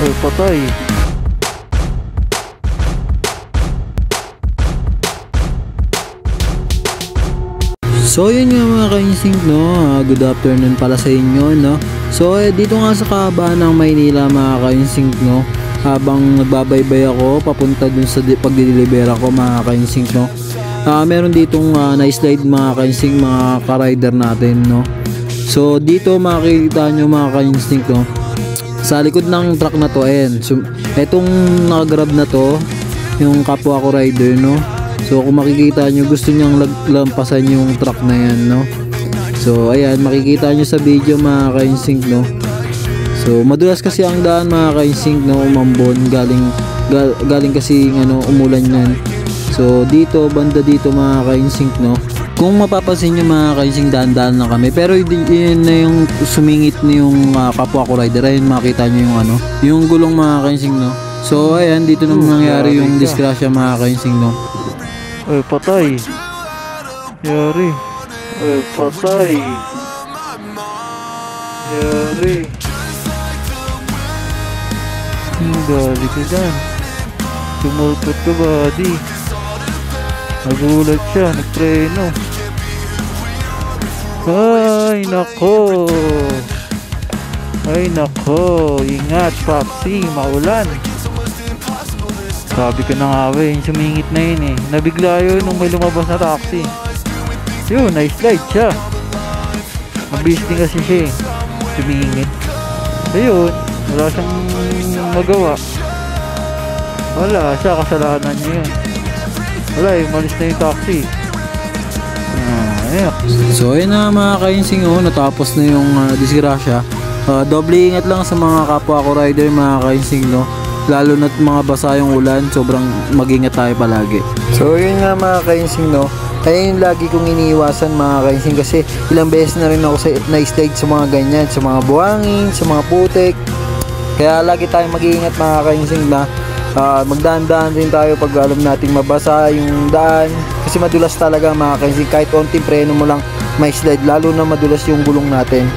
Ay, patay. So yun nga mga ka-instinct, no? Good afternoon pala sa inyo, no? So dito nga sa kahabaan ng Maynila mga ka-instinct, no? Habang nagbabaybay ako papunta dun sa pagdideliver ako mga ka-instinct, no? Meron ditong na-slide mga ka-instinct, mga ka-rider natin, no? So dito makikita nyo mga ka-instinct, no? Sa likod ng truck na to, so, etong nakagrab na to, yung kapwa ko rider, no? So kung makikita nyo, gusto nyang lampasan yung truck na yan, no? So ayan, makikita nyo sa video mga ka-instinct, no? So madulas kasi ang daan mga ka-instinct, no? Umambon, galing kasi umulan yan. So dito, banda dito mga ka-instinct, no? Kung mapapansin nyo mga ka-instinct, daan-daan na kami. Pero yun na yung sumingit na yung kapwa ko rider. Ayun, makita nyo yung yung gulong mga ka-instinct, no? So ayan, dito naman nangyari yung disgrasya mga ka-instinct, no? Ay, patay. Yari. Ay, patay. Yari. Gali ka dyan. Tumulpot ka, buddy. Nagulat siya, nagpreno. Ay, nako. Ay, nako. Ingat, Papsi. Maulan. Sabi ko na nga yung sumingit na yun eh. Nabigla yun nung may lumabas na taxi. Yun, na-slide siya. Mabilis din kasi siya eh. Sumingit. Ayun, wala siyang magawa. Wala siya, kasalanan niya yun. Wala eh, malis na yung taxi. Ayan. So ayun na mga ka-instinct, natapos na yung disgrasya. Doble ingat lang sa mga kapwa ko rider mga ka-instinct, no? Lalo na't mga basa yung ulan, sobrang mag-ingat tayo palagi. So yun nga mga ka-instinct, no? Ayun lagi kong iniiwasan mga ka-instinct kasi ilang beses na rin ako na-slide sa mga ganyan, sa mga buhangin, sa mga putik. Kaya lagi tayong mag-iingat mga ka-instinct na magdaan-daan din tayo pag alam nating mabasa yung daan. Kasi madulas talaga mga ka-instinct, kahit konting preno mo lang may slide, lalo na madulas yung gulong natin,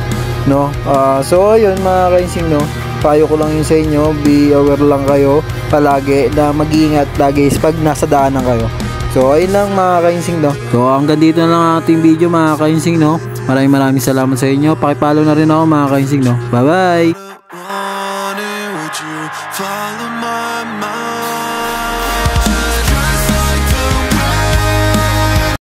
no? So ayun mga ka-instinct, no? Payo ko lang yun sa inyo, be aware lang kayo palagi na mag-iingat lagi pag nasa daanan kayo. So ayun lang mga ka-instinct, no? So hanggang dito na lang ating video mga ka-instinct, no? Maraming salamat sa inyo. Pakipollow na rin ako mga ka-instinct, no? Bye bye!